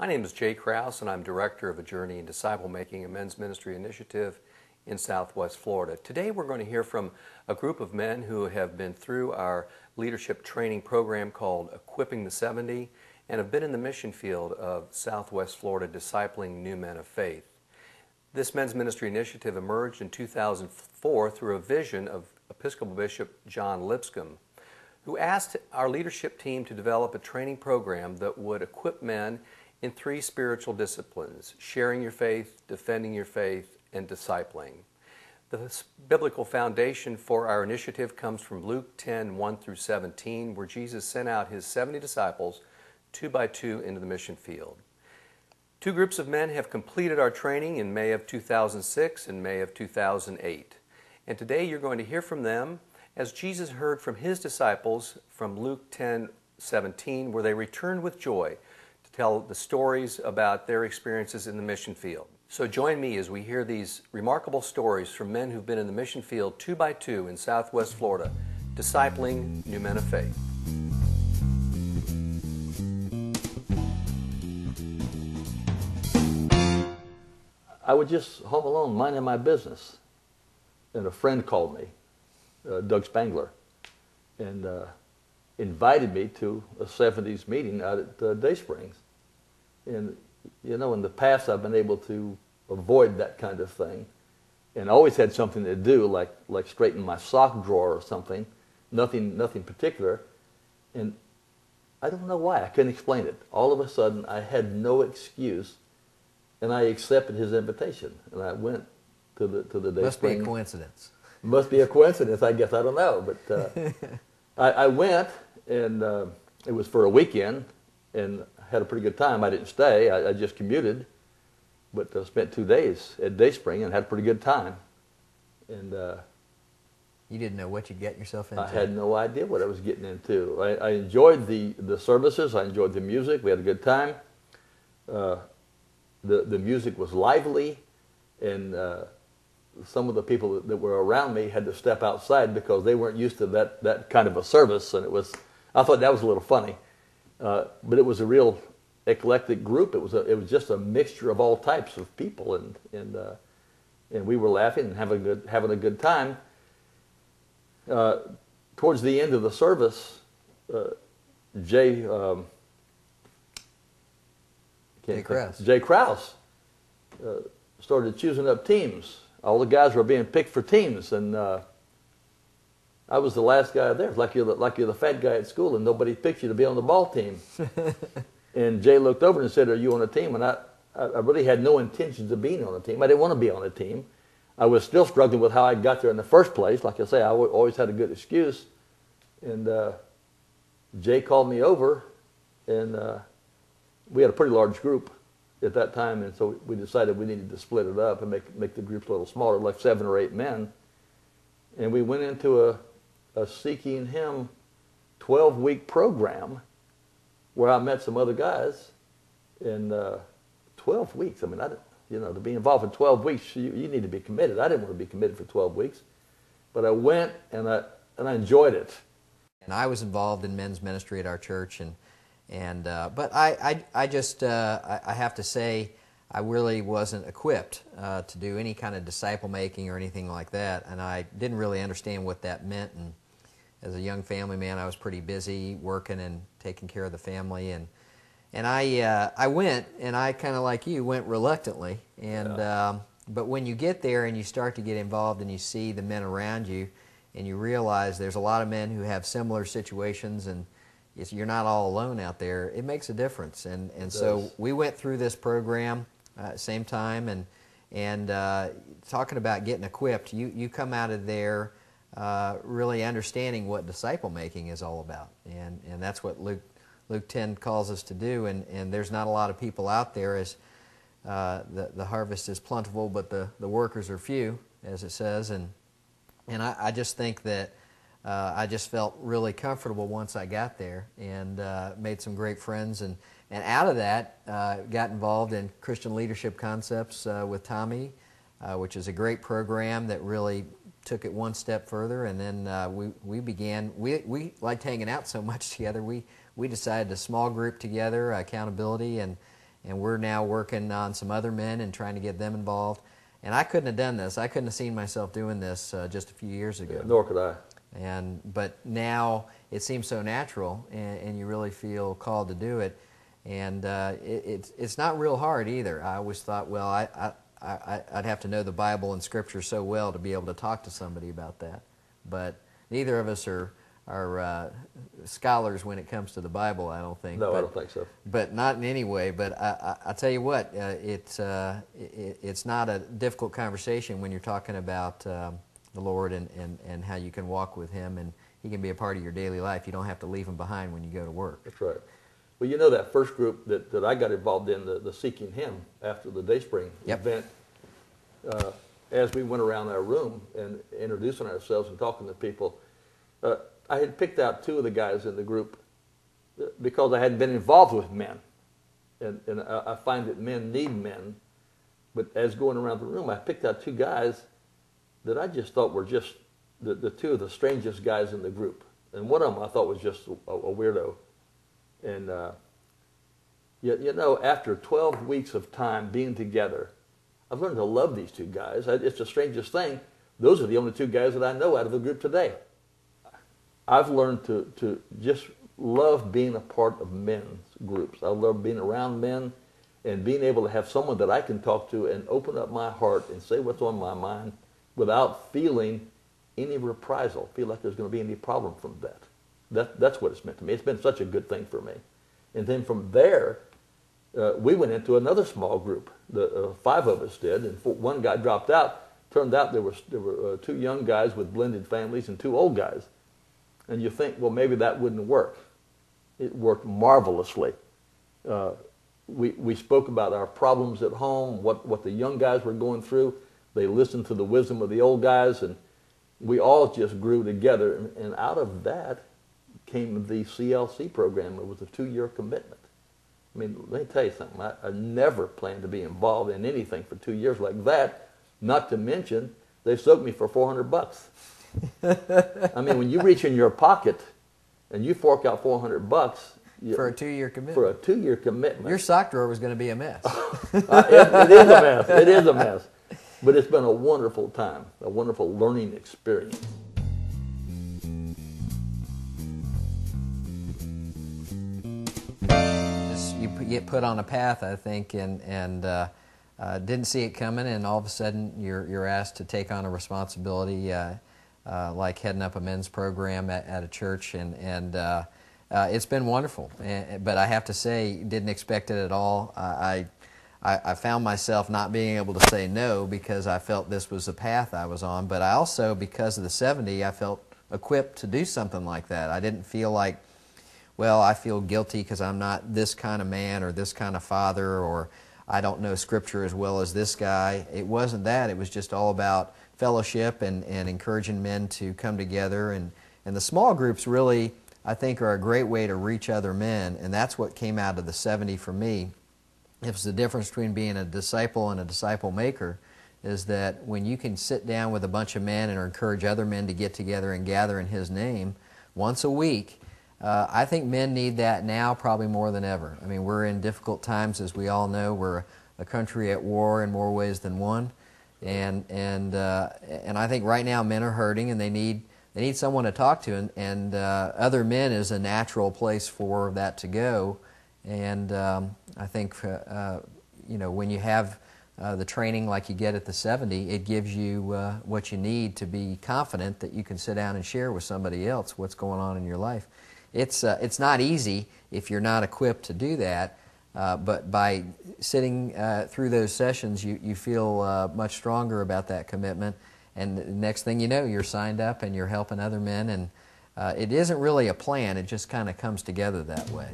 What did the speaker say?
My name is Jay Krause, and I'm Director of A Journey in Disciple Making, a men's ministry initiative in Southwest Florida. Today we're going to hear from a group of men who have been through our leadership training program called Equipping the 70 and have been in the mission field of Southwest Florida discipling new men of faith. This men's ministry initiative emerged in 2004 through a vision of Episcopal Bishop John Lipscomb, who asked our leadership team to develop a training program that would equip men in 3 spiritual disciplines: sharing your faith, defending your faith, and discipling. The biblical foundation for our initiative comes from Luke 10, 1 through 17, where Jesus sent out his 70 disciples 2 by 2 into the mission field. 2 groups of men have completed our training in May of 2006 and May of 2008. And today you're going to hear from them as Jesus heard from his disciples from Luke 10:17, where they returned with joy to tell the stories about their experiences in the mission field. So join me as we hear these remarkable stories from men who've been in the mission field 2 by 2 in Southwest Florida, discipling new men of faith. I was just home alone, minding my business, and a friend called me, Doug Spangler, and invited me to a 70s meeting out at Day Springs. And, you know, in the past I've been able to avoid that kind of thing, and I always had something to do, like straighten my sock drawer or something, nothing particular. And I don't know why, I couldn't explain it. All of a sudden I had no excuse, and I accepted his invitation, and I went to the Day Springs. Must be a coincidence. Must be a coincidence, I guess. I don't know, but I went, and it was for a weekend, and had a pretty good time. I didn't stay. I just commuted, but spent 2 days at Day Spring and had a pretty good time. And you didn't know what you'd get yourself into. I had no idea what I was getting into. I enjoyed the services. I enjoyed the music. We had a good time. The music was lively, and some of the people that were around me had to step outside because they weren't used to that kind of a service, and I thought that was a little funny. But it was a real eclectic group. It was just a mixture of all types of people, and we were laughing and having a good time. Towards the end of the service, Jay Krause started choosing up teams. All the guys were being picked for teams, and I was the last guy there. It's like you're the fat guy at school, and nobody picked you to be on the ball team. And Jay looked over and said, "Are you on a team?" And I really had no intentions of being on a team. I didn't want to be on a team. I was still struggling with how I got there in the first place. Like I say, I always had a good excuse. And Jay called me over, and we had a pretty large group at that time, and so we decided we needed to split it up and make the groups a little smaller, like 7 or 8 men. And we went into a Seeking Him 12-week program where I met some other guys. In 12 weeks, I mean, to be involved in 12 weeks, you need to be committed. I didn't want to be committed for 12 weeks, but I went, and I enjoyed it. And I was involved in men's ministry at our church, but I have to say, I really wasn't equipped to do any kind of disciple making or anything like that, and I didn't really understand what that meant. And as a young family man, I was pretty busy working and taking care of the family, and I went, and I kind of like you went reluctantly. And but when you get there and you start to get involved and you see the men around you, and you realize there's a lot of men who have similar situations, and you're not all alone out there, it makes a difference. And so we went through this program same time, and talking about getting equipped, you come out of there really understanding what disciple making is all about, and that's what Luke 10 calls us to do. And there's not a lot of people out there, as the harvest is plentiful, but the workers are few, as it says. And I just think that I just felt really comfortable once I got there, and made some great friends, and out of that got involved in Christian Leadership Concepts with Tommy, which is a great program that really took it one step further. And then we liked hanging out so much together, we decided a small group together, accountability, and and we're now working on some other men and trying to get them involved. And I couldn't have done this. I couldn't have seen myself doing this just a few years ago. Yeah, nor could I. But now it seems so natural, and you really feel called to do it. And it's not real hard either. I always thought, well, I'd have to know the Bible and Scripture so well to be able to talk to somebody about that. But neither of us are scholars when it comes to the Bible, I don't think. No, I don't think so. But not in any way. But I tell you what, it's not a difficult conversation when you're talking about the Lord and how you can walk with Him, and He can be a part of your daily life. You don't have to leave Him behind when you go to work. That's right. Well, you know that first group that I got involved in, the Seeking Him, after the Dayspring event, as we went around our room and introducing ourselves and talking to people, I had picked out two of the guys in the group because I hadn't been involved with men. And I find that men need men. But as going around the room, I picked out two guys that I just thought were just the two of the strangest guys in the group. And one of them I thought was just a weirdo. And you know, after 12 weeks of time being together, I've learned to love these two guys. It's the strangest thing. Those are the only two guys that I know out of the group today. I've learned to just love being a part of men's groups. I love being around men and being able to have someone that I can talk to and open up my heart and say what's on my mind without feeling any reprisal, feel like there's going to be any problem from that. That's what it's meant to me. It's been such a good thing for me. And then from there, we went into another small group. The 5 of us did, and one guy dropped out. Turned out there were 2 young guys with blended families and 2 old guys. And you think, well, maybe that wouldn't work. It worked marvelously. We spoke about our problems at home, what the young guys were going through. They listened to the wisdom of the old guys, and we all just grew together. And out of that came the CLC program. It was a 2-year commitment. I mean, let me tell you something. I never planned to be involved in anything for 2 years like that. Not to mention, they soaked me for $400. I mean, when you reach in your pocket and you fork out $400 for a 2-year commitment. For a 2-year commitment, your sock drawer was going to be a mess. It is a mess. It is a mess. But it's been a wonderful time, a wonderful learning experience. You get put on a path, I think, and didn't see it coming, and all of a sudden you're asked to take on a responsibility like heading up a men's program at a church, and it's been wonderful. But I have to say, didn't expect it at all. I found myself not being able to say no because I felt this was the path I was on, but I also, because of the 70, I felt equipped to do something like that. I didn't feel like, well, I feel guilty because I'm not this kind of man or this kind of father, or I don't know Scripture as well as this guy. It wasn't that. It was just all about fellowship and encouraging men to come together. And the small groups really, I think, are a great way to reach other men, and that's what came out of the 70 for me. It was the difference between being a disciple and a disciple maker, is that when you can sit down with a bunch of men and encourage other men to get together and gather in His name once a week, I think men need that now probably more than ever. I mean, we're in difficult times, as we all know. We're a country at war in more ways than one, and I think right now men are hurting, and they need someone to talk to, and other men is a natural place for that to go. And I think when you have the training like you get at the 70, it gives you what you need to be confident that you can sit down and share with somebody else what's going on in your life. It's not easy if you're not equipped to do that, but by sitting through those sessions, you feel much stronger about that commitment. And the next thing you know, you're signed up and you're helping other men. And it isn't really a plan. It just kind of comes together that way.